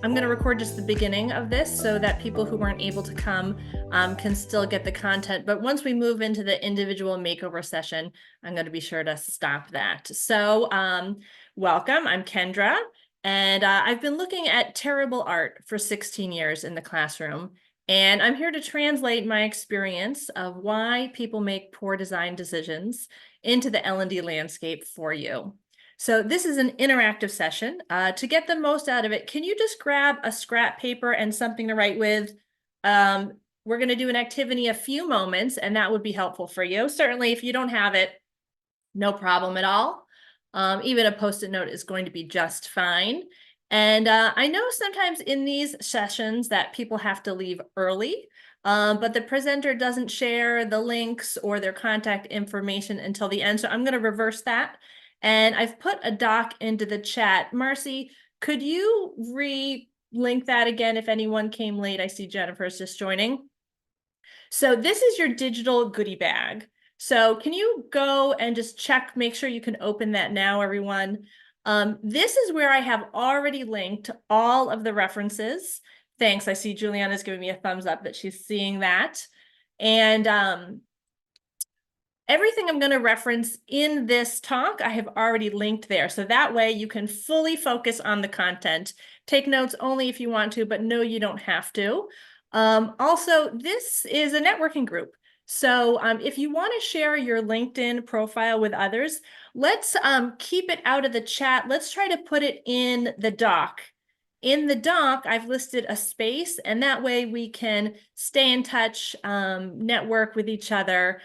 I'm going to record just the beginning of this so that people who weren't able to come can still get the content. But once we move into the individual makeover session, I'm going to be sure to stop that. So welcome, I'm Kendra, and I've been looking at terrible art for 16 years in the classroom. And I'm here to translate my experience of why people make poor design decisions into the L&D landscape for you. So this is an interactive session. To get the most out of it, can you just grab a scrap paper and something to write with? We're going to do an activity a few moments, and that would be helpful for you. Certainly, if you don't have it, no problem at all. Even a Post-it note is going to be just fine. And I know sometimes in these sessions that people have to leave early, but the presenter doesn't share the links or their contact information until the end. So I'm going to reverse that. And I've put a doc into the chat. Marcy, could you re-link that again if anyone came late? I see Jennifer's just joining. So this is your digital goodie bag. So can you go and just check, make sure you can open that now, everyone. This is where I have already linked all of the references. Thanks, I see Juliana's giving me a thumbs up that she's seeing that. And everything I'm going to reference in this talk, I have already linked there. So that way you can fully focus on the content. Take notes only if you want to, but no, you don't have to. Also, this is a networking group. So if you want to share your LinkedIn profile with others, let's keep it out of the chat. Let's try to put it in the doc. In the doc, I've listed a space, and that way we can stay in touch, network with each other,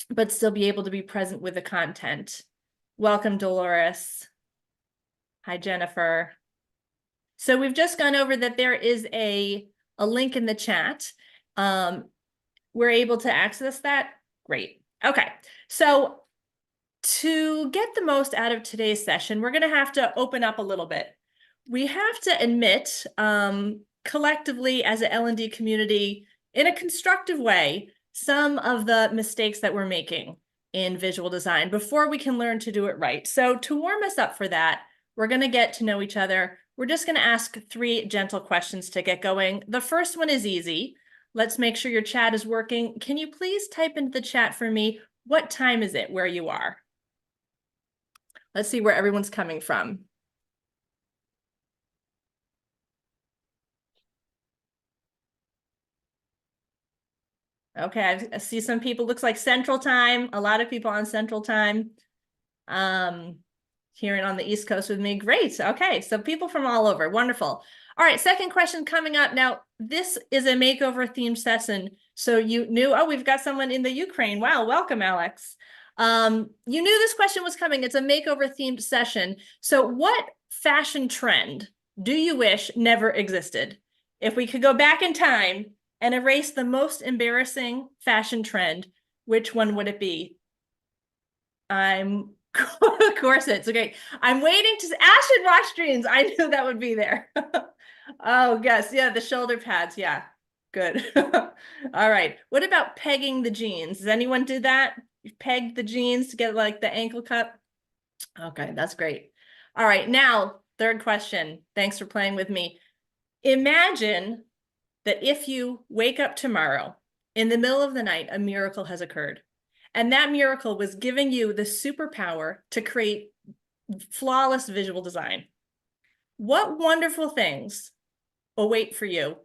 but still be able to be present with the content. Welcome, Dolores. Hi, Jennifer. So we've just gone over that there is a link in the chat. We're able to access that. Great. Okay. So to get the most out of today's session, we're going to have to open up a little bit. We have to admit collectively as an L&D community in a constructive way some of the mistakes that we're making in visual design before we can learn to do it right. So to warm us up for that, we're going to get to know each other. We're just going to ask 3 gentle questions to get going. The first one is easy. Let's make sure your chat is working. Can you please type into the chat for me, what time is it where you are? Let's see where everyone's coming from. Okay, I see some people, looks like Central Time, a lot of people on Central Time. Here on the East Coast with me, great. Okay, so people from all over, wonderful. All right, second question coming up. Now, this is a makeover themed session. So you knew, oh, we've got someone in the Ukraine. Wow, welcome, Alex. You knew this question was coming. It's a makeover themed session. So what fashion trend do you wish never existed? If we could go back in time and erase the most embarrassing fashion trend, which one would it be? Corsets. Okay. I'm waiting to Ashton Wash Jeans. I knew that would be there. Oh, yes. Yeah, the shoulder pads. Yeah. Good. All right. What about pegging the jeans? Does anyone do that? You peg the jeans to get like the ankle cup? Okay, that's great. All right. Now, third question. Thanks for playing with me. Imagine that if you wake up tomorrow in the middle of the night, a miracle has occurred. And that miracle was giving you the superpower to create flawless visual design. What wonderful things await for you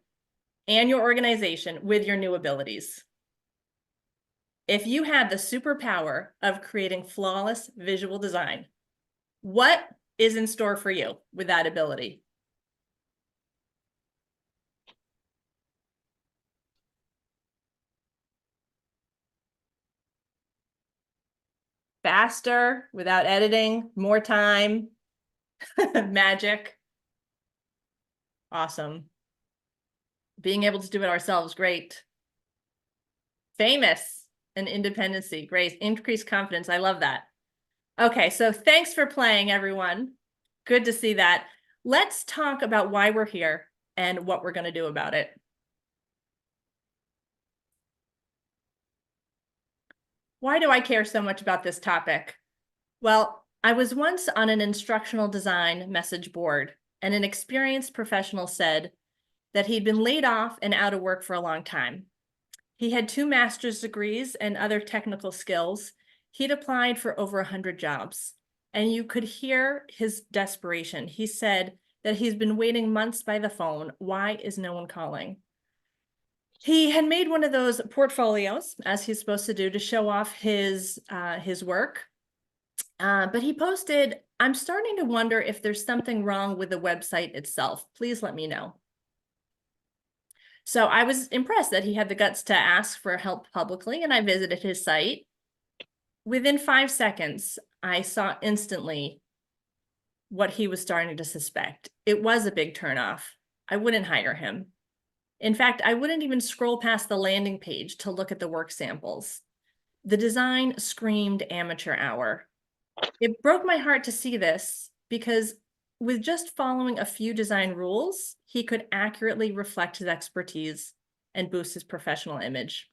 and your organization with your new abilities? If you had the superpower of creating flawless visual design, what is in store for you with that ability? Faster, without editing, more time, magic. Awesome. Being able to do it ourselves, great. Famous and independency, great. Increased confidence, I love that. Okay, so thanks for playing, everyone. Good to see that. Let's talk about why we're here and what we're going to do about it. Why do I care so much about this topic? Well, I was once on an instructional design message board, and an experienced professional said that he'd been laid off and out of work for a long time. He had 2 master's degrees and other technical skills. He'd applied for over 100 jobs, and you could hear his desperation. He said that he's been waiting months by the phone. Why is no one calling? He had made one of those portfolios, as he's supposed to do, to show off his work. But he posted, "I'm starting to wonder if there's something wrong with the website itself. Please let me know." So I was impressed that he had the guts to ask for help publicly, and I visited his site. Within 5 seconds, I saw instantly what he was starting to suspect. It was a big turnoff. I wouldn't hire him. In fact, I wouldn't even scroll past the landing page to look at the work samples. The design screamed amateur hour. It broke my heart to see this because with just following a few design rules, he could accurately reflect his expertise and boost his professional image.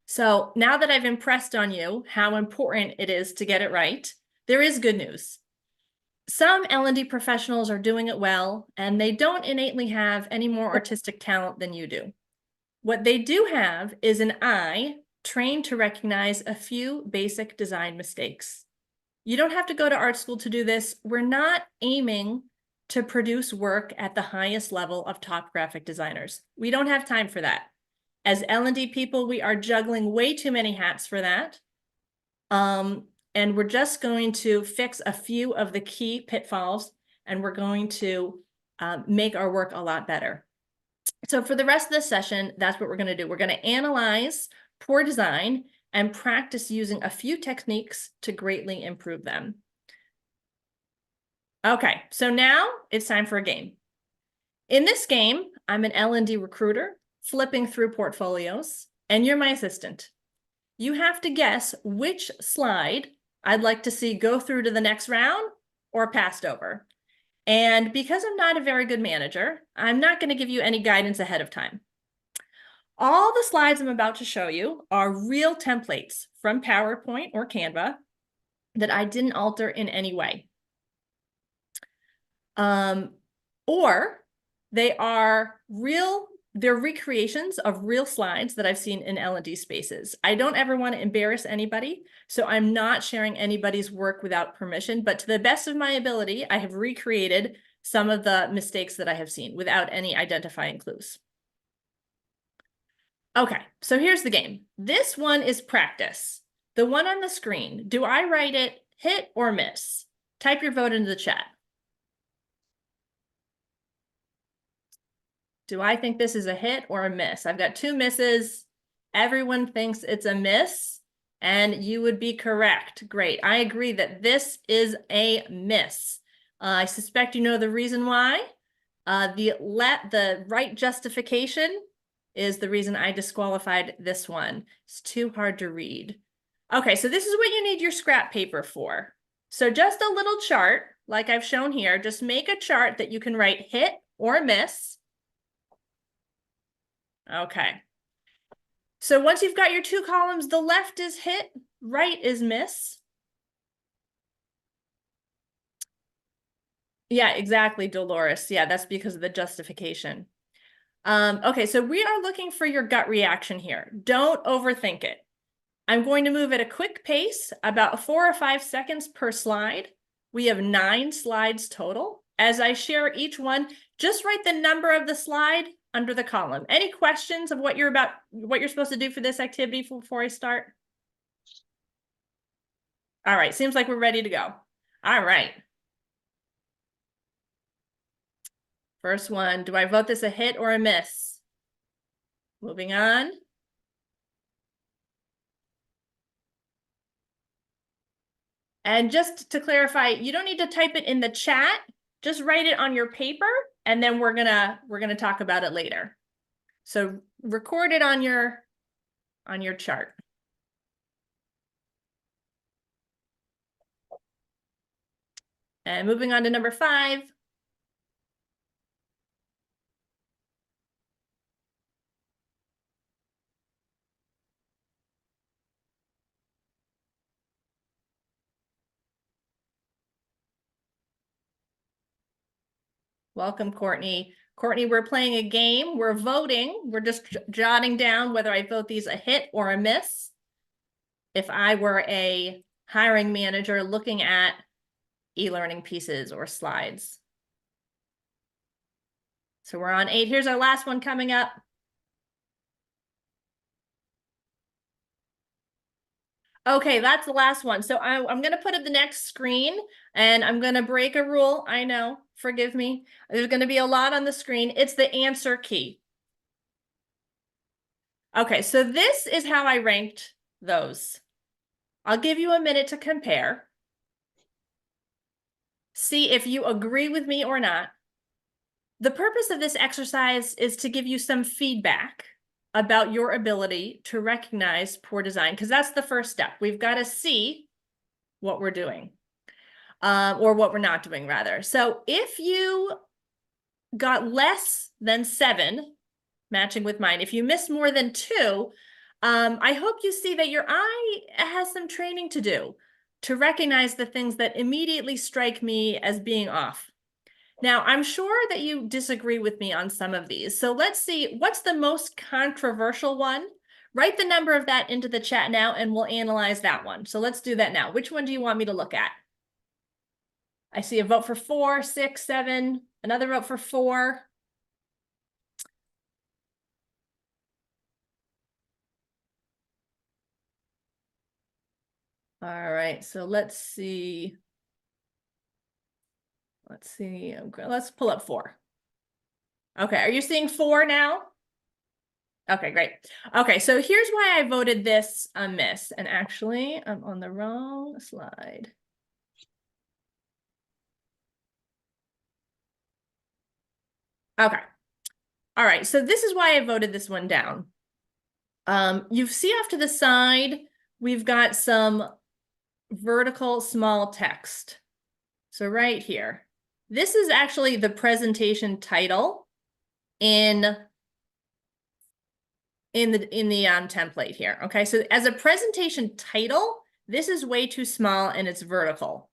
So now that I've impressed on you how important it is to get it right, there is good news. Some L&D professionals are doing it well, and they don't innately have any more artistic talent than you do. What they do have is an eye trained to recognize a few basic design mistakes. You don't have to go to art school to do this. We're not aiming to produce work at the highest level of top graphic designers. We don't have time for that. As L&D people, we are juggling way too many hats for that. And we're just going to fix a few of the key pitfalls, and we're going to make our work a lot better. So for the rest of this session, that's what we're going to do. We're going to analyze poor design and practice using a few techniques to greatly improve them. Okay, so now it's time for a game. In this game, I'm an L&D recruiter flipping through portfolios, and you're my assistant. You have to guess which slide I'd like to see go through to the next round or passed over. And because I'm not a very good manager, I'm not going to give you any guidance ahead of time. All the slides I'm about to show you are real templates from PowerPoint or Canva that I didn't alter in any way. Or they're recreations of real slides that I've seen in L&D spaces. I don't ever want to embarrass anybody, so I'm not sharing anybody's work without permission, but to the best of my ability, I have recreated some of the mistakes that I have seen without any identifying clues. Okay, so here's the game. This one is practice. The one on the screen, do I write it hit or miss? Type your vote into the chat. Do I think this is a hit or a miss? I've got 2 misses. Everyone thinks it's a miss, and you would be correct. Great. I agree that this is a miss. I suspect you know the reason why. The right justification is the reason I disqualified this one. It's too hard to read. Okay, so this is what you need your scrap paper for. So just a little chart, like I've shown here. Just make a chart that you can write hit or miss. Okay. So once you've got your 2 columns, the left is hit, right is miss. Yeah, exactly, Dolores. Yeah, that's because of the justification. Okay, so we are looking for your gut reaction here. Don't overthink it. I'm going to move at a quick pace, about 4 or 5 seconds per slide. We have 9 slides total. As I share each one, just write the number of the slide under the column. Any questions of what you're supposed to do for this activity before I start? All right, seems like we're ready to go. All right. First one, do I vote this a hit or a miss? Moving on. And just to clarify, you don't need to type it in the chat. Just write it on your paper, and then we're gonna talk about it later. So record it on your chart. And moving on to number 5. Welcome, Courtney. Courtney, we're playing a game. We're voting. We're just jotting down whether I vote these a hit or a miss. If I were a hiring manager looking at e-learning pieces or slides. So we're on 8. Here's our last one coming up. Okay, that's the last one. So I'm going to put up the next screen and I'm going to break a rule. I know, forgive me. There's going to be a lot on the screen. It's the answer key. Okay, so this is how I ranked those. I'll give you a minute to compare. See if you agree with me or not. The purpose of this exercise is to give you some feedback about your ability to recognize poor design, because that's the first step. We've got to see what we're doing, or what we're not doing, rather. So if you got less than 7, matching with mine, if you missed more than 2, I hope you see that your eye has some training to do to recognize the things that immediately strike me as being off. Now, I'm sure that you disagree with me on some of these. So let's see, what's the most controversial one? Write the number of that into the chat now and we'll analyze that one. So let's do that now. Which one do you want me to look at? I see a vote for 4, 6, 7, another vote for 4. All right, so let's see. Let's pull up 4. Okay, are you seeing 4 now? Okay, great. Okay, so here's why I voted this a miss. And actually, I'm on the wrong slide. Okay. All right, so this is why I voted this one down. You see off to the side, we've got some vertical small text. So right here, this is actually the presentation title in the template here. Okay, so as a presentation title, this is way too small and it's vertical.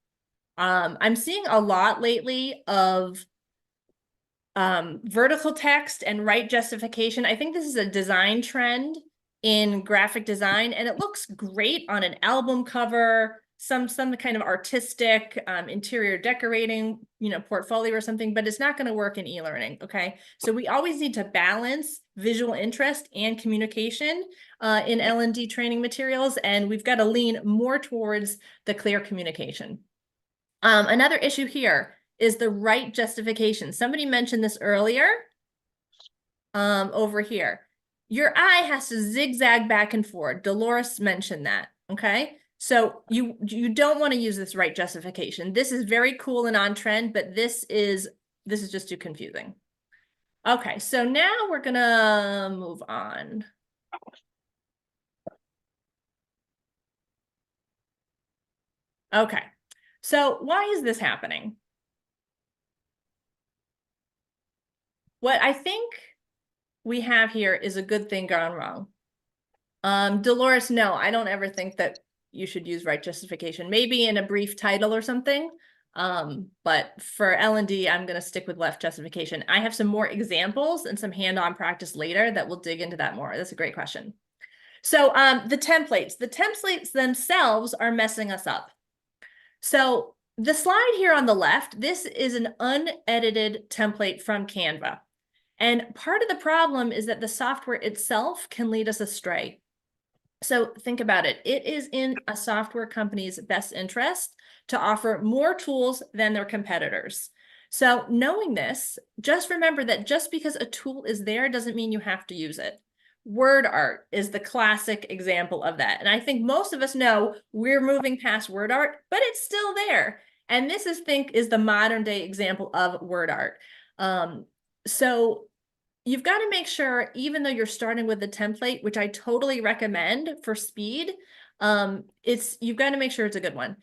I'm seeing a lot lately of vertical text and right justification. I think this is a design trend in graphic design, and it looks great on an album cover, some kind of artistic interior decorating, portfolio or something, but it's not going to work in e-learning. Okay, so we always need to balance visual interest and communication in L&D training materials, and we've got to lean more towards the clear communication. Another issue here is the right justification. Somebody mentioned this earlier over here. Your eye has to zigzag back and forth. Dolores mentioned that, okay? So you don't want to use this right justification. This is very cool and on trend, but this is just too confusing. Okay, so now we're gonna move on. Okay, so why is this happening? What I think we have here is a good thing gone wrong. Dolores, no, I don't ever think that you should use right justification. Maybe in a brief title or something. But for L&D, I'm going to stick with left justification. I have some more examples and some hand-on practice later that will dig into that more. That's a great question. So the templates themselves are messing us up. So the slide here on the left, this is an unedited template from Canva. And part of the problem is that the software itself can lead us astray. So think about it. It is in a software company's best interest to offer more tools than their competitors. So knowing this, just remember that just because a tool is there doesn't mean you have to use it. Word art is the classic example of that. And I think most of us know we're moving past word art, but it's still there. And this is the modern day example of word art. So you've got to make sure, even though you're starting with the template, which I totally recommend for speed, you've got to make sure it's a good one.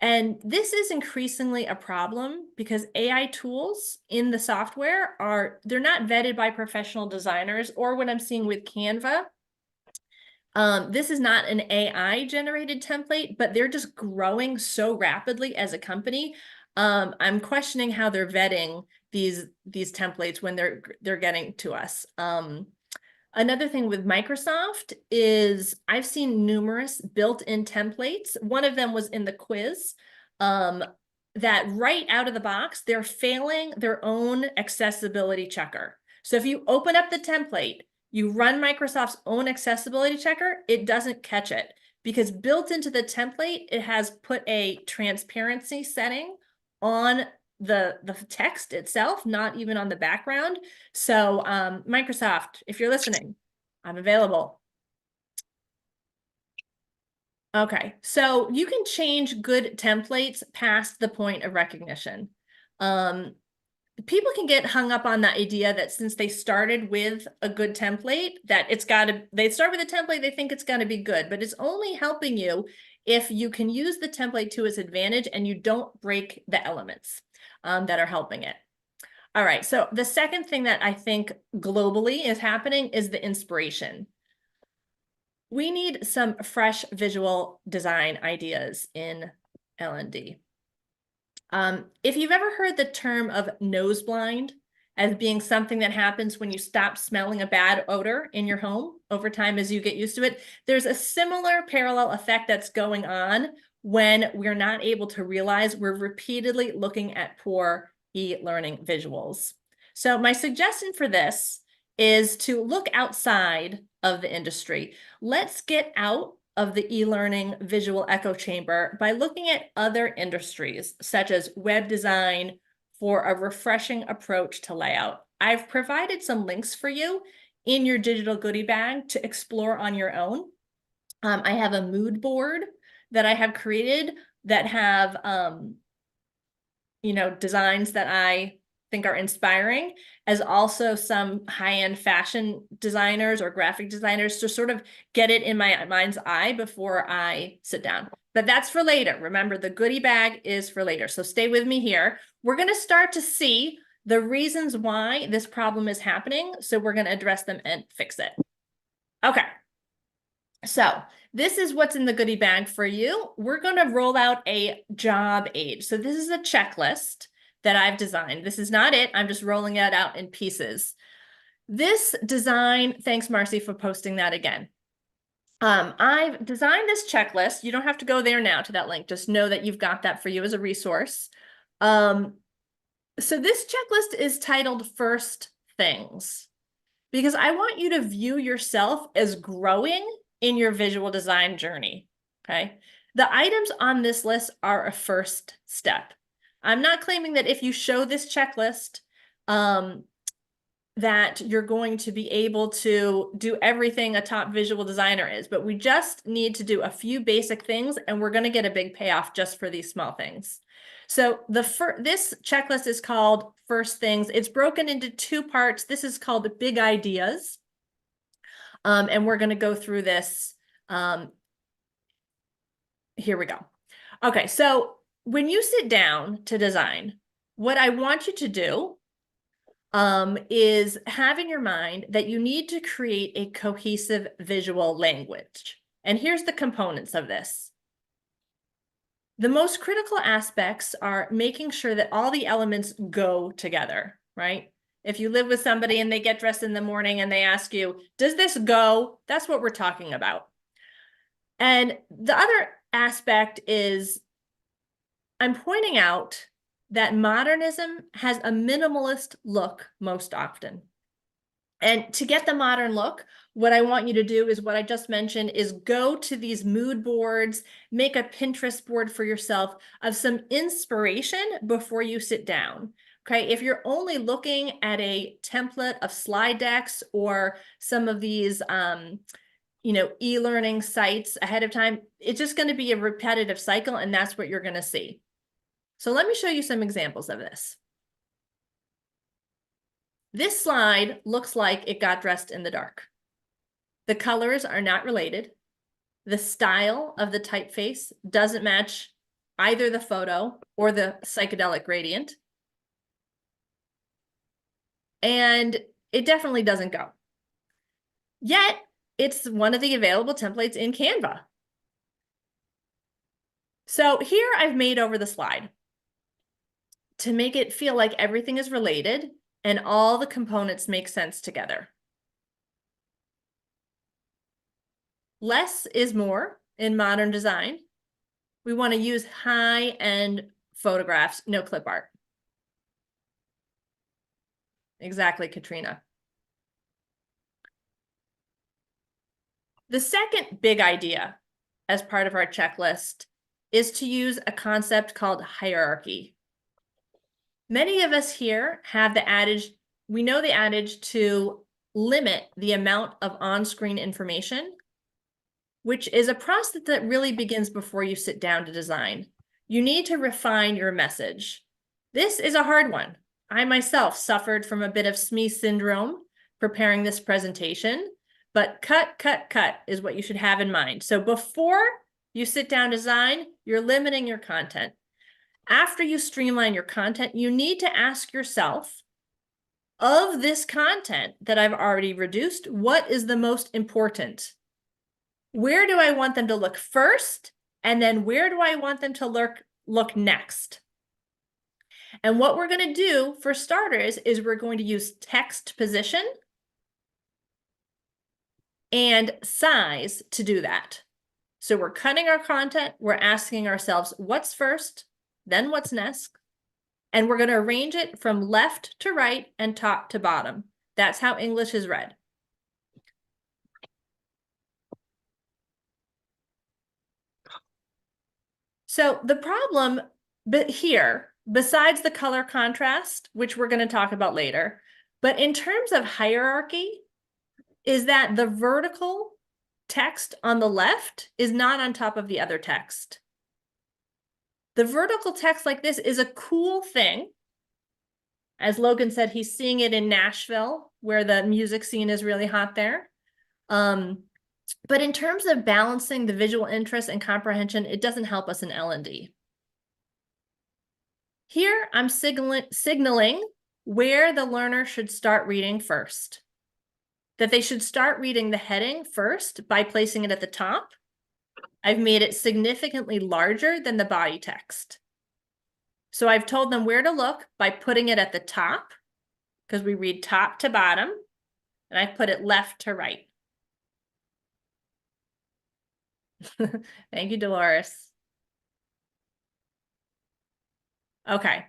And this is increasingly a problem because AI tools in the software they're not vetted by professional designers, or what I'm seeing with Canva. This is not an AI generated template, but they're just growing so rapidly as a company. I'm questioning how they're vetting these templates when they're getting to us. Another thing with Microsoft is I've seen numerous built-in templates. One of them was in the quiz, that right out of the box, they're failing their own accessibility checker. So if you open up the template, you run Microsoft's own accessibility checker, it doesn't catch it because built into the template, it has put a transparency setting on the text itself, not even on the background. So Microsoft, if you're listening, I'm available. Okay, so you can change good templates past the point of recognition. People can get hung up on the idea that since they started with a good template, that they start with a template, they think it's got to be good, but it's only helping you if you can use the template to its advantage and you don't break the elements that are helping it. All right, so the second thing that I think globally is happening is the inspiration. We need some fresh visual design ideas in L&D. If you've ever heard the term of nose blind as being something that happens when you stop smelling a bad odor in your home over time as you get used to it, there's a similar parallel effect that's going on when we're not able to realize we're repeatedly looking at poor e-learning visuals. So my suggestion for this is to look outside of the industry. Let's get out of the e-learning visual echo chamber by looking at other industries, such as web design, for a refreshing approach to layout. I've provided some links for you in your digital goodie bag to explore on your own. I have a mood board that I have created that have, designs that I think are inspiring, as also some high-end fashion designers or graphic designers to sort of get it in my mind's eye before I sit down. But that's for later. Remember, the goodie bag is for later. So stay with me here. We're going to start to see the reasons why this problem is happening. So we're going to address them and fix it. Okay. So this is what's in the goodie bag for you. We're going to roll out a job aid. So this is a checklist that I've designed. This is not it. I'm just rolling it out in pieces. This design, thanks Marcy for posting that again. I've designed this checklist. You don't have to go there now to that link. Just know that you've got that for you as a resource. So this checklist is titled First Things, because I want you to view yourself as growing in your visual design journey, okay? The items on this list are a first step. I'm not claiming that if you show this checklist, that you're going to be able to do everything a top visual designer is, but we just need to do a few basic things and we're going to get a big payoff just for these small things. So this checklist is called First Things. It's broken into two parts. This is called Big Ideas. And we're going to go through this. Here we go. Okay, so when you sit down to design, what I want you to do is have in your mind that you need to create a cohesive visual language. And here's the components of this. The most critical aspects are making sure that all the elements go together, right? If you live with somebody and they get dressed in the morning and they ask you, does this go? That's what we're talking about. And the other aspect is I'm pointing out that modernism has a minimalist look most often. And to get the modern look, what I want you to do is what I just mentioned is go to these mood boards, make a Pinterest board for yourself of some inspiration before you sit down. Okay, if you're only looking at a template of slide decks or some of these e-learning sites ahead of time, it's just going to be a repetitive cycle, and that's what you're going to see. So let me show you some examples of this. This slide looks like it got dressed in the dark. The colors are not related. The style of the typeface doesn't match either the photo or the psychedelic gradient. And it definitely doesn't go. Yet, it's one of the available templates in Canva. So here I've made over the slide. to make it feel like everything is related and all the components make sense together. Less is more in modern design. We want to use high-end photographs, no clip art. Exactly, Katrina. The second big idea as part of our checklist is to use a concept called hierarchy. Many of us here have the adage, we know the adage to limit the amount of on-screen information, which is a process that really begins before you sit down to design. You need to refine your message. This is a hard one. I myself suffered from a bit of SME syndrome preparing this presentation, but cut is what you should have in mind. So before you sit down to design, you're limiting your content. After you streamline your content, you need to ask yourself, of this content that I've already reduced, what is the most important? Where do I want them to look first? And then where do I want them to look next? And what we're going to do for starters is we're going to use text position and size to do that. So we're cutting our content, we're asking ourselves what's first, then what's next, and we're going to arrange it from left to right and top to bottom. That's how English is read. So the problem here, besides the color contrast, which we're going to talk about later, but in terms of hierarchy, is that the vertical text on the left is not on top of the other text. The vertical text like this is a cool thing. As Logan said, he's seeing it in Nashville, where the music scene is really hot there. But in terms of balancing the visual interest and comprehension, it doesn't help us in L&D. Here, I'm signaling where the learner should start reading first. That they should start reading the heading first by placing it at the top. I've made it significantly larger than the body text. So I've told them where to look by putting it at the top, because we read top to bottom, and I've put it left to right. Thank you, Dolores. Okay.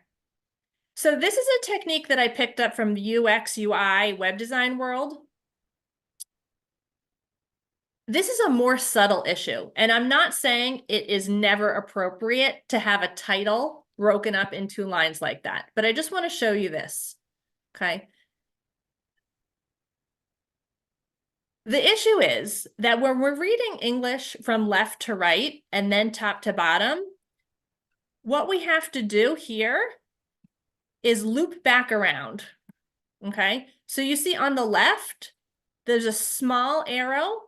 So this is a technique that I picked up from the UX, UI, web design world. This is a more subtle issue, and I'm not saying it is never appropriate to have a title broken up in 2 lines like that, but I just want to show you this, okay? The issue is that when we're reading English from left to right and then top to bottom, what we have to do here is loop back around, okay? So you see on the left, there's a small arrow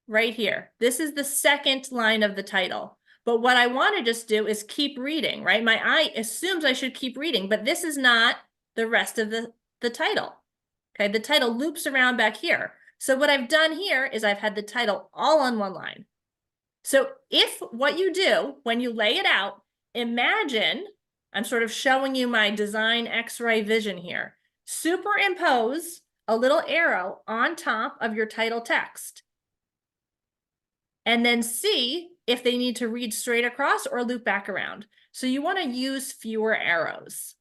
right here. This is the second line of the title. But what I want to just do is keep reading, right? My eye assumes I should keep reading, but this is not the rest of the title. Okay, the title loops around back here. So what I've done here is I've had the title all on one line. So if what you do when you lay it out, imagine, I'm sort of showing you my design X-ray vision here. Superimpose a little arrow on top of your title text. And then see if they need to read straight across or loop back around. So you want to use fewer arrows.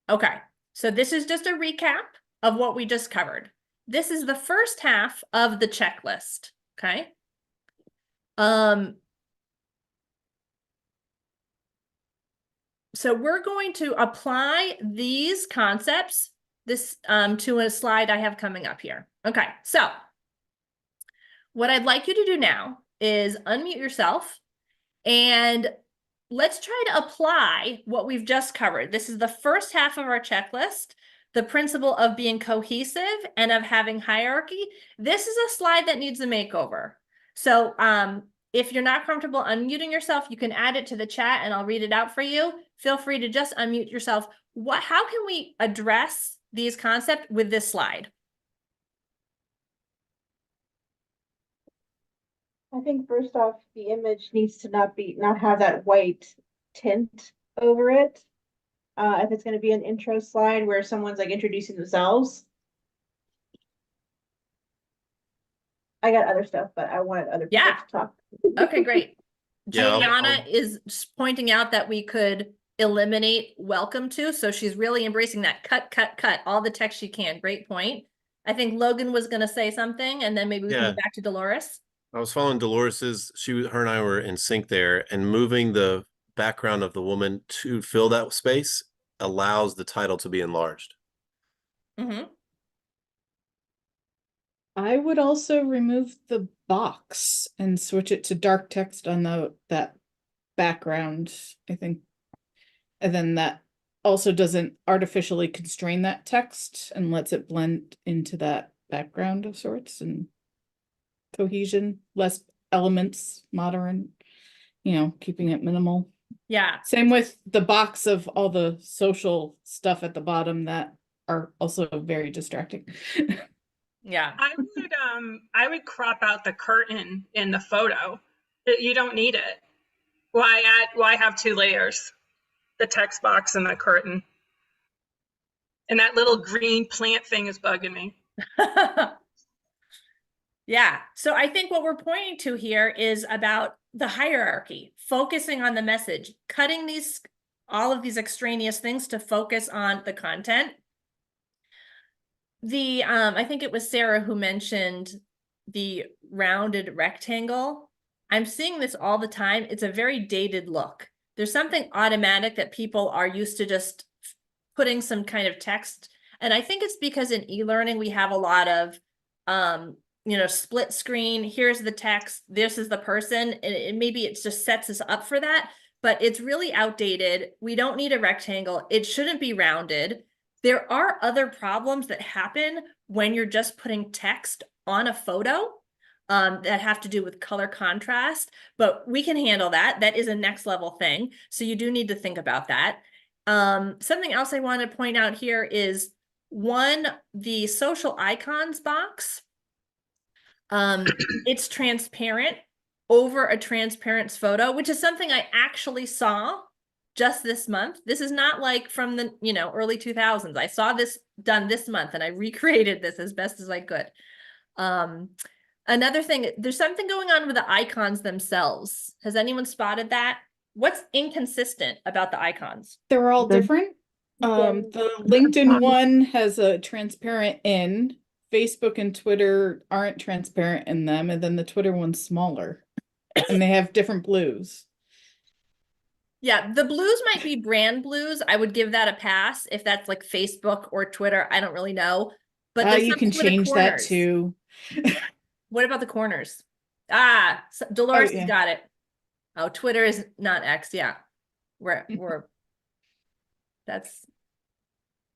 Okay, so this is just a recap of what we just covered. This is the first half of the checklist, okay? So we're going to apply these concepts to a slide I have coming up here. Okay, so what I'd like you to do now is unmute yourself and let's try to apply what we've just covered. This is the first half of our checklist, the principle of being cohesive and of having hierarchy. This is a slide that needs a makeover. So if you're not comfortable unmuting yourself, you can add it to the chat and I'll read it out for you. Feel free to just unmute yourself. How can we address these concepts with this slide? I think first off, the image needs to not have that white tint over it. If it's going to be an intro slide where someone's like introducing themselves, I got other stuff, but I wanted other people Yeah. to talk. Okay, great. Yeah, Juliana is pointing out that we could eliminate welcome to. So she's really embracing that cut, all the text she can. Great point. I think Logan was going to say something, and then maybe we can go back to Dolores. I was following Dolores's. Her and I were in sync there, and moving the background of the woman to fill that space allows the title to be enlarged. Mm-hmm. I would also remove the box and switch it to dark text on that background, I think. And then that also doesn't artificially constrain that text and lets it blend into that background of sorts and cohesion, less elements, modern, keeping it minimal. Yeah. Same with the box of all the social stuff at the bottom that are also very distracting. Yeah. I would crop out the curtain in the photo. You don't need it. Why have two layers? The text box and the curtain. And that little green plant thing is bugging me. Yeah. So I think what we're pointing to here is about the hierarchy, focusing on the message, cutting all of these extraneous things to focus on the content. I think it was Sarah who mentioned the rounded rectangle. I'm seeing this all the time. It's a very dated look. There's something automatic that people are used to just putting some kind of text. And I think it's because in e-learning, we have a lot of, split screen. Here's the text. This is the person. And maybe it just sets us up for that, but it's really outdated. We don't need a rectangle. It shouldn't be rounded. There are other problems that happen when you're just putting text on a photo that have to do with color contrast, but we can handle that. That is a next level thing. So you do need to think about that. Something else I want to point out here is the social icons box. It's transparent over a transparent photo, which is something I actually saw just this month. This is not like from the, early 2000s. I saw this done this month and I recreated this as best as I could. Another thing, there's something going on with the icons themselves. Has anyone spotted that? What's inconsistent about the icons? They're all different. The LinkedIn one has a transparent in. Facebook and Twitter aren't transparent in them, and then the Twitter one's smaller. And they have different blues. Yeah, the blues might be brand blues. I would give that a pass if that's like Facebook or Twitter. I don't really know. But you can change that too. What about the corners? Dolores has got it. Oh, Twitter is not X. Yeah, we're that's.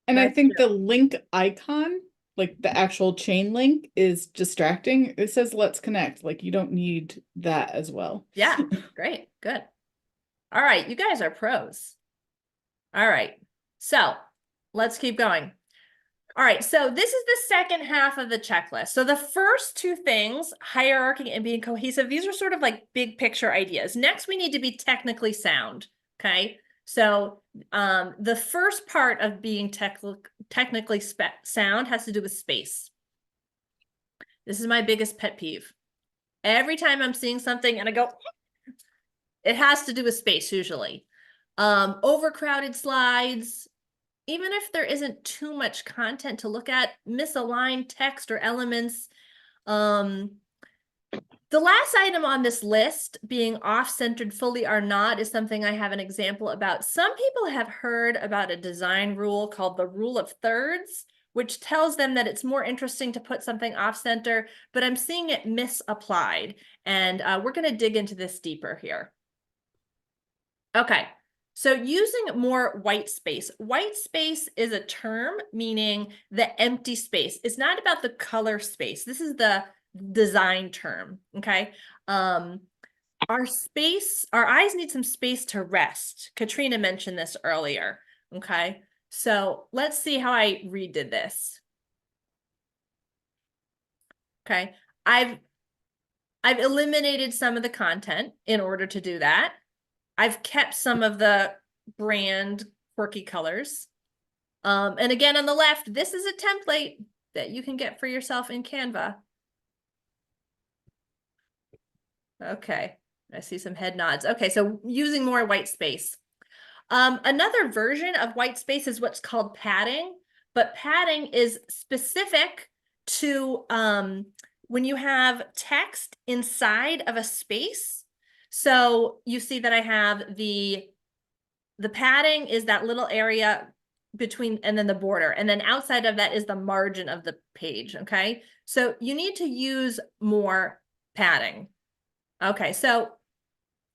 And I think the link icon, like the actual chain link, is distracting. It says let's connect. Like you don't need that as well. Yeah, great, good. All right, you guys are pros. All right, so let's keep going. All right, so this is the second half of the checklist. So the first two things, hierarchy and being cohesive, these are sort of like big picture ideas. Next, we need to be technically sound, okay? So the first part of being technically sound has to do with space. This is my biggest pet peeve. Every time I'm seeing something and I go, it has to do with space usually. Overcrowded slides, even if there isn't too much content to look at, misaligned text or elements. The last item on this list, being off-centered fully or not, is something I have an example about. Some people have heard about a design rule called the rule of thirds, which tells them that it's more interesting to put something off-center, but I'm seeing it misapplied. And we're going to dig into this deeper here. Okay. So using more white space. White space is a term meaning the empty space. It's not about the color space. This is the design term, okay? Our eyes need some space to rest. Katrina mentioned this earlier, okay? So let's see how I redid this. Okay, I've I've eliminated some of the content in order to do that. I've kept some of the brand quirky colors. And again, on the left, this is a template that you can get for yourself in Canva. Okay, I see some head nods. Okay, so using more white space. Another version of white space is what's called padding, but padding is specific to when you have text inside of a space. So you see that I have the padding is that little area between and then the border, and then outside of that is the margin of the page. Okay, so you need to use more padding. Okay, so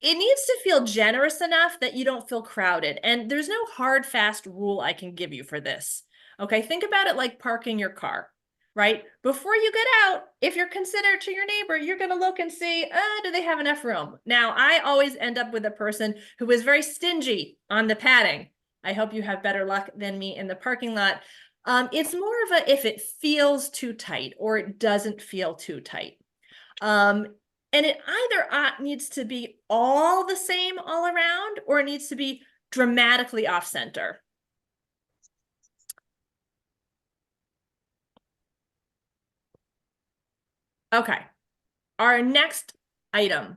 it needs to feel generous enough that you don't feel crowded. And there's no hard, fast rule I can give you for this. Okay, think about it like parking your car, right? Before you get out, if you're considerate to your neighbor, you're going to look and see, do they have enough room? Now, I always end up with a person who is very stingy on the padding. I hope you have better luck than me in the parking lot. It's more of a if it feels too tight or it doesn't feel too tight. And it either needs to be all the same all around, or it needs to be dramatically off center. Okay, our next item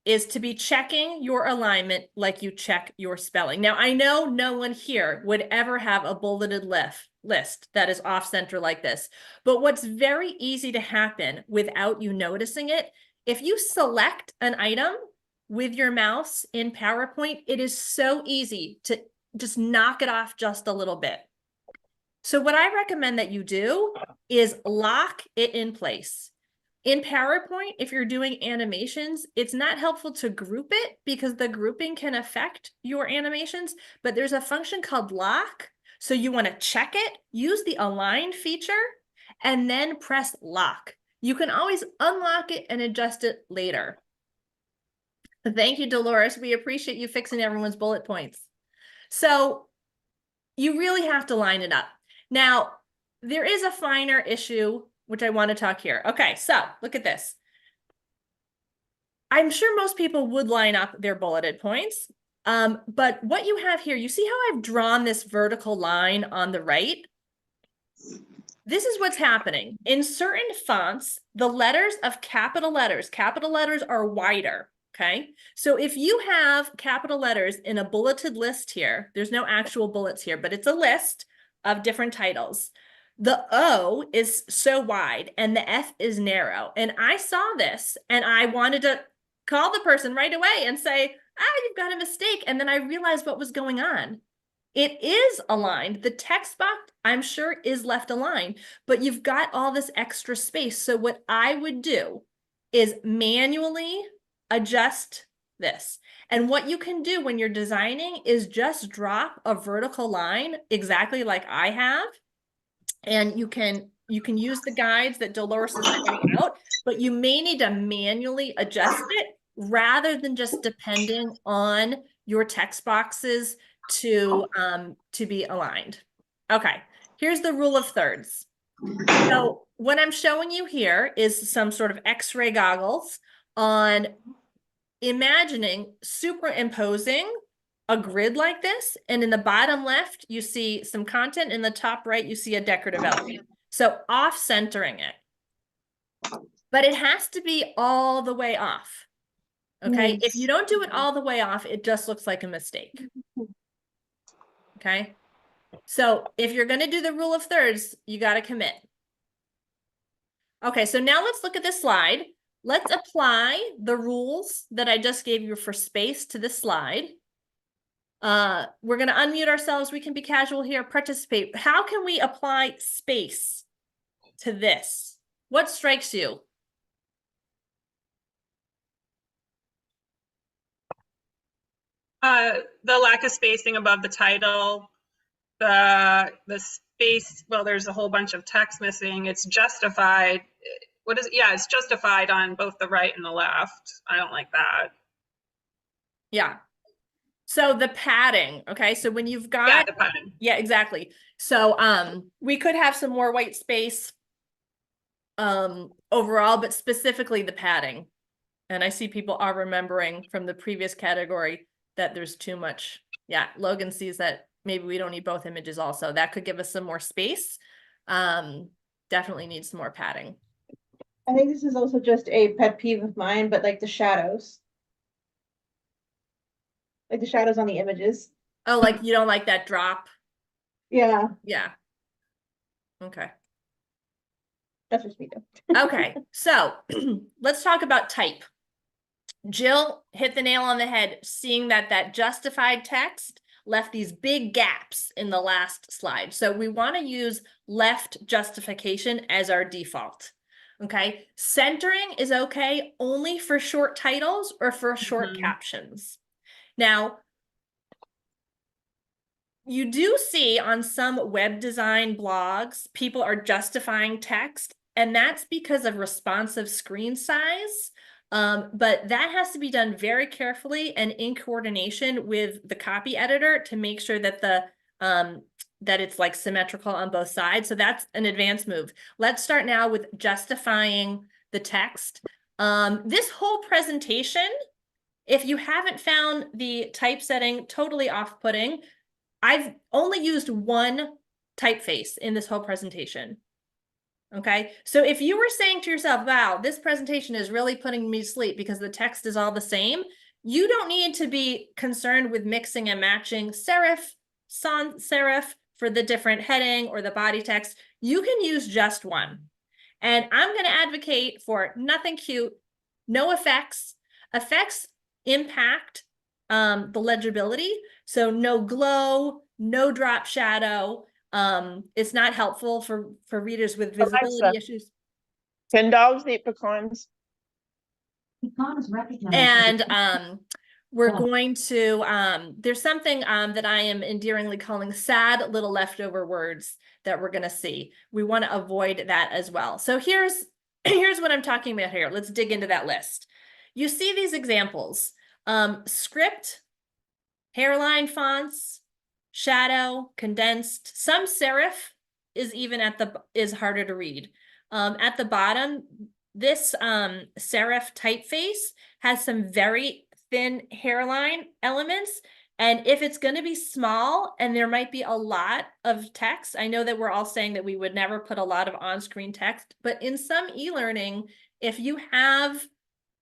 is to be checking your alignment like you check your spelling. Now, I know no one here would ever have a bulleted list that is off center like this, but what's very easy to happen without you noticing it, if you select an item with your mouse in PowerPoint, it is so easy to just knock it off just a little bit. So what I recommend that you do is lock it in place. In PowerPoint, if you're doing animations, it's not helpful to group it because the grouping can affect your animations, but there's a function called lock. So you want to check it, use the align feature, and then press lock. You can always unlock it and adjust it later. Thank you, Dolores. We appreciate you fixing everyone's bullet points. So you really have to line it up. Now, there is a finer issue, which I want to talk here. Okay, so look at this. I'm sure most people would line up their bulleted points. But what you have here, you see how I've drawn this vertical line on the right? This is what's happening. In certain fonts, the letters of capital letters are wider, okay? So if you have capital letters in a bulleted list here, there's no actual bullets here, but it's a list of different titles. The O is so wide and the F is narrow. And I saw this and I wanted to call the person right away and say, you've got a mistake. And then I realized what was going on. It is aligned. The text box, I'm sure, is left aligned, but you've got all this extra space. So what I would do is manually adjust this. And what you can do when you're designing is just drop a vertical line exactly like I have. And you can use the guides that Dolores is pointing out, but you may need to manually adjust it rather than just depending on your text boxes to be aligned. Okay, here's the rule of thirds. So what I'm showing you here is some sort of X-ray goggles on imagining superimposing a grid like this, and in the bottom left, you see some content. In the top right, you see a decorative element. So off-centering it. But it has to be all the way off. Okay, Yes. if you don't do it all the way off, it just looks like a mistake. Okay, so if you're going to do the rule of thirds, you got to commit. Okay, so now let's look at this slide. Let's apply the rules that I just gave you for space to this slide. We're going to unmute ourselves. We can be casual here, participate. How can we apply space to this? What strikes you? The lack of spacing above the title, the space, well, there's a whole bunch of text missing. It's justified. What is it? Yeah, it's justified on both the right and the left. I don't like that. Yeah. So the padding, okay? So when you've got, Yeah, the padding. yeah, exactly. So we could have some more white space overall, but specifically the padding. And I see people are remembering from the previous category that there's too much. Yeah, Logan sees that maybe we don't need both images also. That could give us some more space. Definitely needs some more padding. I think this is also just a pet peeve of mine, but like the shadows. Like the shadows on the images. Oh, like you don't like that drop? Yeah, Yeah. Okay. that's just me though. Okay, so let's talk about type. Jill hit the nail on the head, seeing that that justified text left these big gaps in the last slide. So we want to use left justification as our default. Okay, centering is okay only for short titles or for short captions. Now, you do see on some web design blogs, people are justifying text, and that's because of responsive screen size. But that has to be done very carefully and in coordination with the copy editor to make sure that that it's like symmetrical on both sides. So that's an advanced move. Let's start now with justifying the text. This whole presentation, if you haven't found the typesetting totally off-putting, I've only used one typeface in this whole presentation. Okay, so if you were saying to yourself, wow, this presentation is really putting me to sleep because the text is all the same, you don't need to be concerned with mixing and matching serif, sans serif for the different heading or the body text. You can use just one. And I'm going to advocate for nothing cute, no effects. Effects impact the legibility. So no glow, no drop shadow. It's not helpful for readers with visibility Alexa. issues. Can dogs eat pecans? And we're going to there's something that I am endearingly calling sad little leftover words that we're going to see. We want to avoid that as well. So here's what I'm talking about here. Let's dig into that list. You see these examples. Script, hairline fonts, shadow, condensed, some serif is even is harder to read. At the bottom, this serif typeface has some very thin hairline elements. And if it's going to be small and there might be a lot of text, I know that we're all saying that we would never put a lot of on-screen text, but in some e-learning, if you have,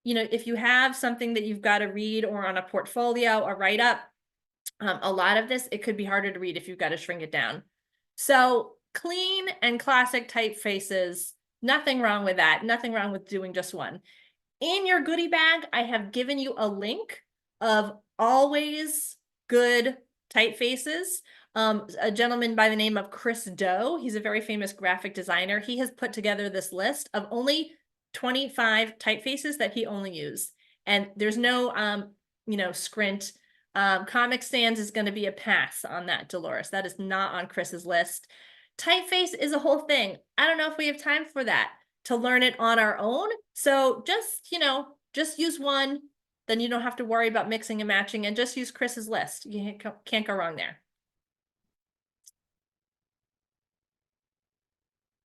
if you have something that you've got to read or on a portfolio or write up, a lot of this, it could be harder to read if you've got to shrink it down. So clean and classic typefaces, nothing wrong with that. Nothing wrong with doing just one. In your goodie bag, I have given you a link of always good typefaces. A gentleman by the name of Chris Doe, he's a very famous graphic designer. He has put together this list of only 25 typefaces that he only used. And there's no, script. Comic Sans is going to be a pass on that, Dolores. That is not on Chris's list. Typeface is a whole thing. I don't know if we have time for that to learn it on our own. So just use one, then you don't have to worry about mixing and matching, and just use Chris's list. You can't go wrong there.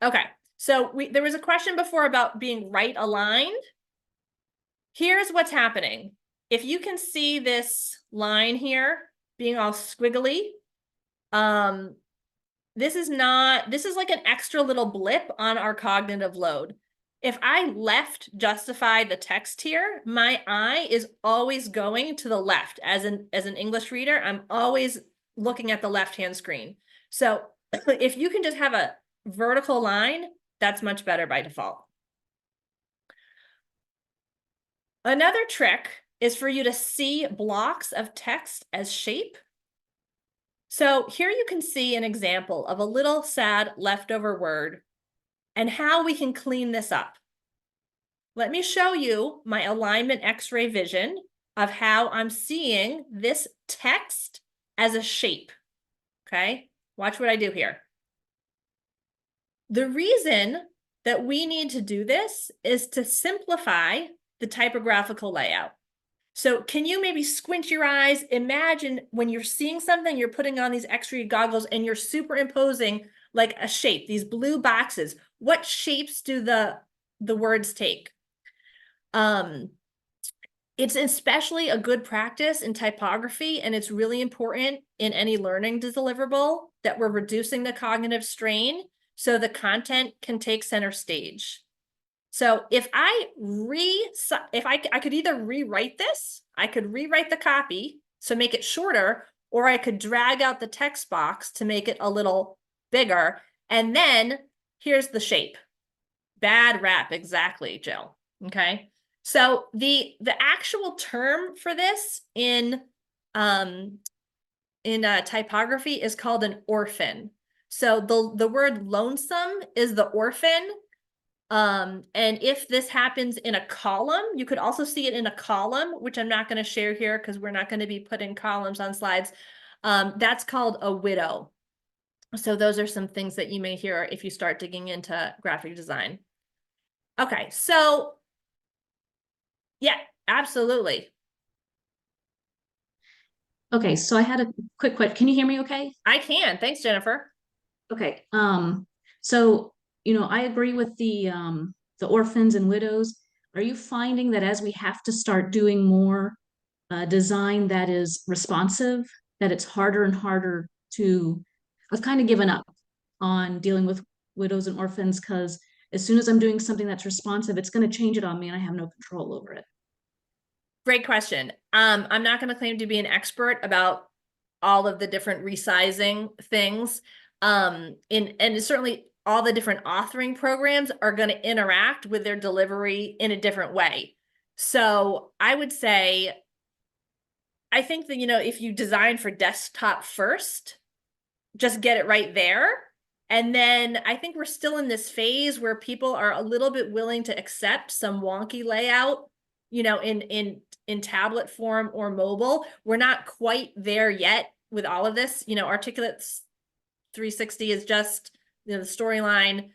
Okay, so there was a question before about being right aligned. Here's what's happening. If you can see this line here being all squiggly, this is like an extra little blip on our cognitive load. If I left justify the text here, my eye is always going to the left. As an English reader, I'm always looking at the left-hand screen. So if you can just have a vertical line, that's much better by default. Another trick is for you to see blocks of text as shape. So here you can see an example of a little sad leftover word and how we can clean this up. Let me show you my alignment X-ray vision of how I'm seeing this text as a shape. Okay, watch what I do here. The reason that we need to do this is to simplify the typographical layout. So can you maybe squint your eyes? Imagine when you're seeing something, you're putting on these X-ray goggles and you're superimposing like a shape, these blue boxes. What shapes do the words take? It's especially a good practice in typography, and it's really important in any learning deliverable that we're reducing the cognitive strain so the content can take center stage. So if I could either rewrite this, I could rewrite the copy, so make it shorter, or I could drag out the text box to make it a little bigger. And then here's the shape. Bad rap, exactly, Jill. Okay. So the actual term for this in typography is called an orphan. So the word lonesome is the orphan. And if this happens in a column, you could also see it in a column, which I'm not going to share here because we're not going to be putting columns on slides. That's called a widow. So those are some things that you may hear if you start digging into graphic design. Okay, so yeah, absolutely. Okay, so I had a quick question. Can you hear me okay? I can. Thanks, Jennifer. Okay. So, I agree with the orphans and widows. Are you finding that as we have to start doing more design that is responsive, that it's harder and harder to, I've kind of given up on dealing with widows and orphans because as soon as I'm doing something that's responsive, it's going to change it on me and I have no control over it. Great question. I'm not going to claim to be an expert about all of the different resizing things. And certainly all the different authoring programs are going to interact with their delivery in a different way. So I would say, I think that, if you design for desktop first, just get it right there. And then I think we're still in this phase where people are a little bit willing to accept some wonky layout, in tablet form or mobile. We're not quite there yet with all of this. Articulate 360 is just, the storyline,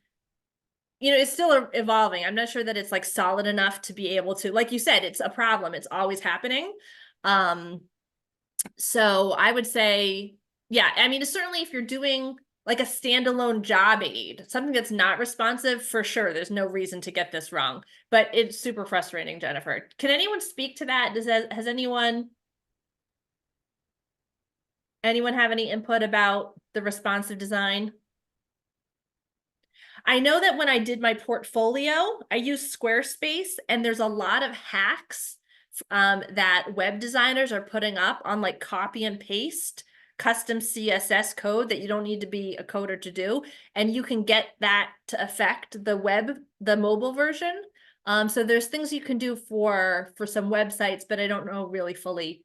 it's still evolving. I'm not sure that it's like solid enough to be able to, like you said, it's a problem. It's always happening. So I would say, yeah, I mean, certainly if you're doing like a standalone job aid, something that's not responsive, for sure, there's no reason to get this wrong, but it's super frustrating, Jennifer. Can anyone speak to that? Has anyone have any input about the responsive design? I know that when I did my portfolio, I used Squarespace, and there's a lot of hacks that web designers are putting up on like copy and paste custom CSS code that you don't need to be a coder to do. And you can get that to affect the mobile version. So there's things you can do for some websites, but I don't know really fully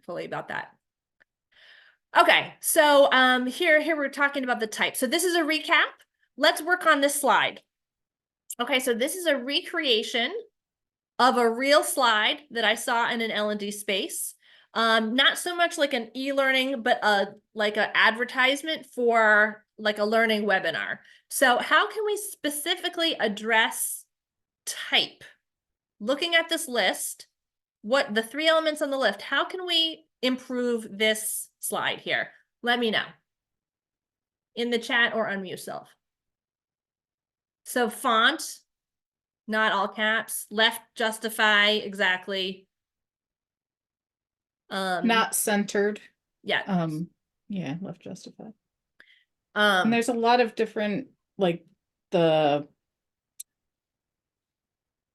about that. Okay, so here we're talking about the type. So this is a recap. Let's work on this slide. Okay, so this is a recreation of a real slide that I saw in an L&D space. Not so much like an e-learning, but like an advertisement for like a learning webinar. So how can we specifically address type? Looking at this list, what the 3 elements on the list, how can we improve this slide here? Let me know in the chat or unmute yourself. So font, not all caps, left justify, exactly. Not centered. Yeah. Yeah, left justify. And And there's a lot of different, like the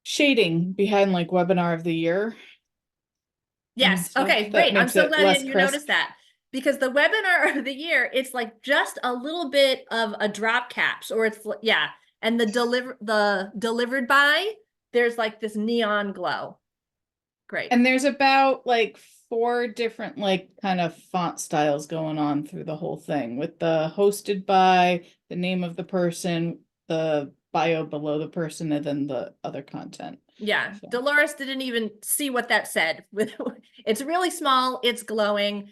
shading behind like webinar of the year. yes. stuff Okay, that great. I'm makes so it glad less you crisp. noticed that, because the webinar of the year, it's like just a little bit of a drop caps, or it's, yeah. And the delivered by, there's like this neon glow. Great. And there's about like 4 different like kind of font styles going on through the whole thing, with the hosted by, the name of the person, the bio below the person, and then the other content. Yeah, So. Dolores didn't even see what that said. It's really small, it's glowing.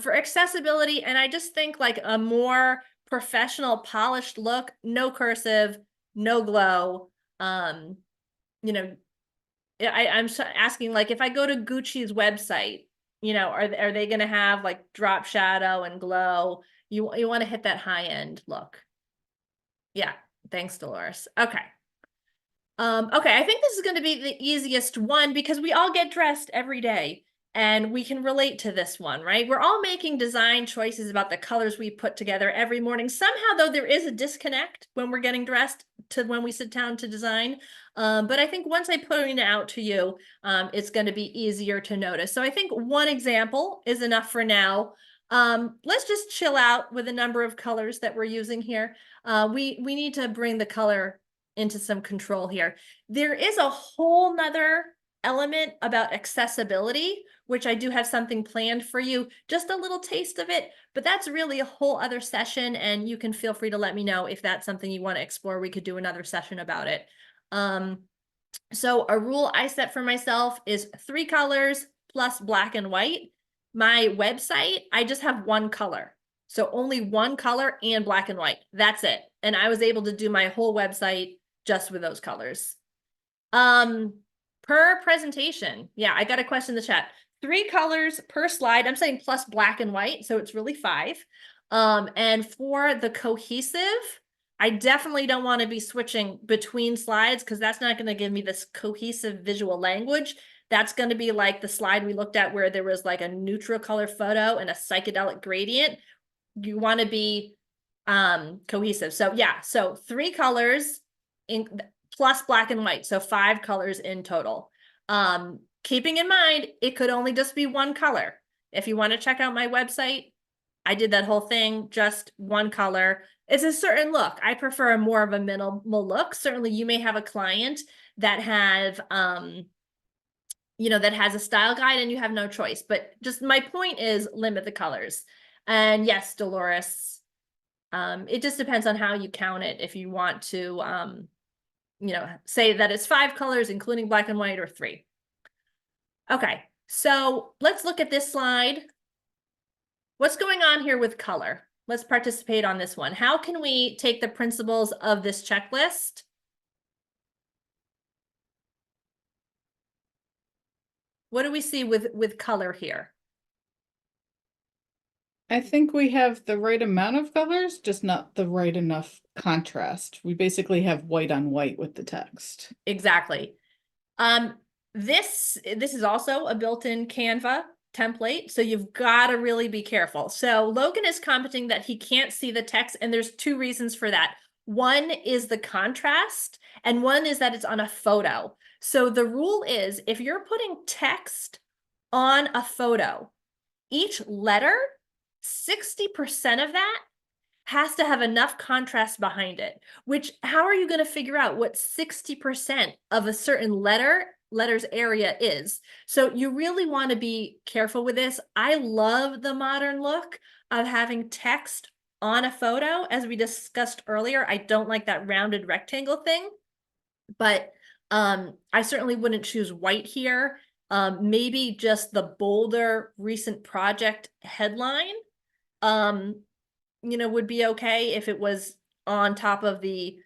For accessibility, and I just think like a more professional, polished look, no cursive, no glow. I'm asking, like, if I go to Gucci's website, are they gonna have like drop shadow and glow? You want to hit that high end look. Yeah, thanks, Dolores. Okay. Okay, I think this is going to be the easiest one because we all get dressed every day and we can relate to this one, right? We're all making design choices about the colors we put together every morning. Somehow, though, there is a disconnect when we're getting dressed to when we sit down to design. But I think once I point it out to you, it's going to be easier to notice. So I think one example is enough for now. Let's just chill out with the number of colors that we're using here. We need to bring the color into some control here. There is a whole nother element about accessibility, which I do have something planned for you, just a little taste of it, but that's really a whole other session, and you can feel free to let me know if that's something you want to explore. We could do another session about it. So a rule I set for myself is 3 colors plus black and white. My website, I just have one color. So only one color and black and white. That's it. And I was able to do my whole website just with those colors. Per presentation. Yeah, I got a question in the chat. 3 colors per slide. I'm saying plus black and white, so it's really 5. And for the cohesive, I definitely don't want to be switching between slides because that's not going to give me this cohesive visual language. That's going to be like the slide we looked at where there was like a neutral color photo and a psychedelic gradient. You want to be cohesive. So yeah, so 3 colors in plus black and white. So 5 colors in total. Keeping in mind, it could only just be one color. If you want to check out my website, I did that whole thing, just one color. It's a certain look. I prefer more of a minimal look. Certainly you may have a client that have, that has a style guide and you have no choice, but just my point is limit the colors. And yes, Dolores, it just depends on how you count it. If you want to, say that it's 5 colors, including black and white, or 3. Okay, so let's look at this slide. What's going on here with color? Let's participate on this one. How can we take the principles of this checklist? What do we see with color here? I think we have the right amount of colors, just not the right enough contrast. We basically have white on white with the text. Exactly. This is also a built-in Canva template, so you've got to really be careful. So Logan is commenting that he can't see the text, and there's 2 reasons for that. One is the contrast, and one is that it's on a photo. So the rule is if you're putting text on a photo, each letter, 60% of that has to have enough contrast behind it, which how are you going to figure out what 60% of a certain letter's area is? So you really want to be careful with this. I love the modern look of having text on a photo. As we discussed earlier, I don't like that rounded rectangle thing, but I certainly wouldn't choose white here. Maybe just the bolder recent project headline would be okay if it was on top of the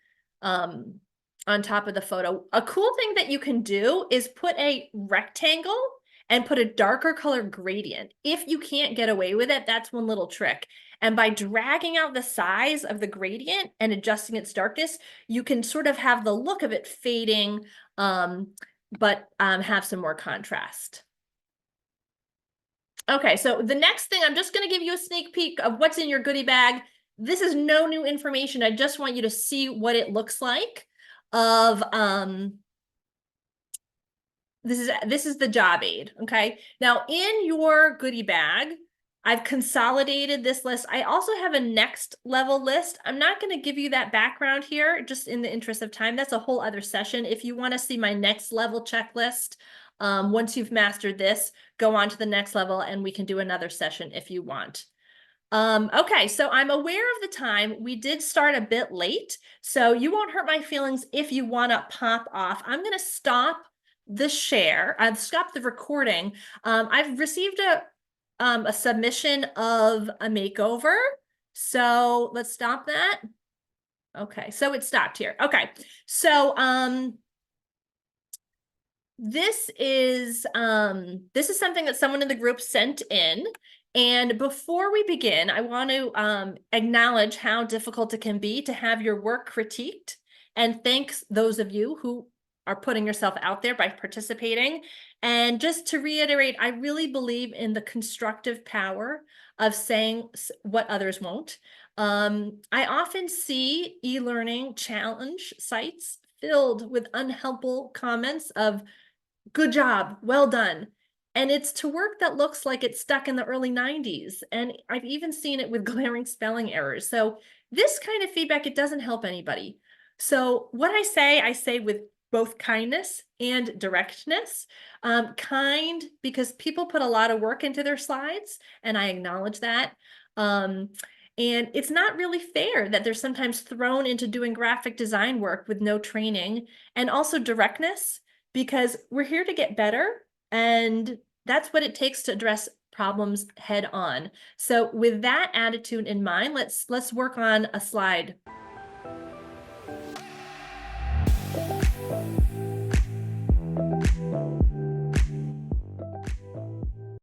photo. A cool thing that you can do is put a rectangle and put a darker color gradient. If you can't get away with it, that's one little trick. And by dragging out the size of the gradient and adjusting its darkness, you can sort of have the look of it fading, but have some more contrast. Okay, so the next thing, I'm just going to give you a sneak peek of what's in your goodie bag. This is no new information. I just want you to see what it looks like of, this is the job aid, okay? Now in your goodie bag, I've consolidated this list. I also have a next level list. I'm not going to give you that background here, just in the interest of time. That's a whole other session. If you want to see my next level checklist, once you've mastered this, go on to the next level and we can do another session if you want. Okay, so I'm aware of the time. We did start a bit late, so you won't hurt my feelings if you want to pop off. I'm going to stop the share. I've stopped the recording. I've received a submission of a makeover, so let's stop that. Okay, so it stopped here. Okay, so this is something that someone in the group sent in. And before we begin, I want to acknowledge how difficult it can be to have your work critiqued, and thanks those of you who are putting yourself out there by participating. And just to reiterate, I really believe in the constructive power of saying what others won't. I often see e-learning challenge sites filled with unhelpful comments of good job, well done. And it's to work that looks like it's stuck in the early 90s. And I've even seen it with glaring spelling errors. So this kind of feedback, it doesn't help anybody. So what I say with both kindness and directness. Kind, because people put a lot of work into their slides, and I acknowledge that. And it's not really fair that they're sometimes thrown into doing graphic design work with no training. And also directness, because we're here to get better, and that's what it takes to address problems head on. So with that attitude in mind, let's work on a slide.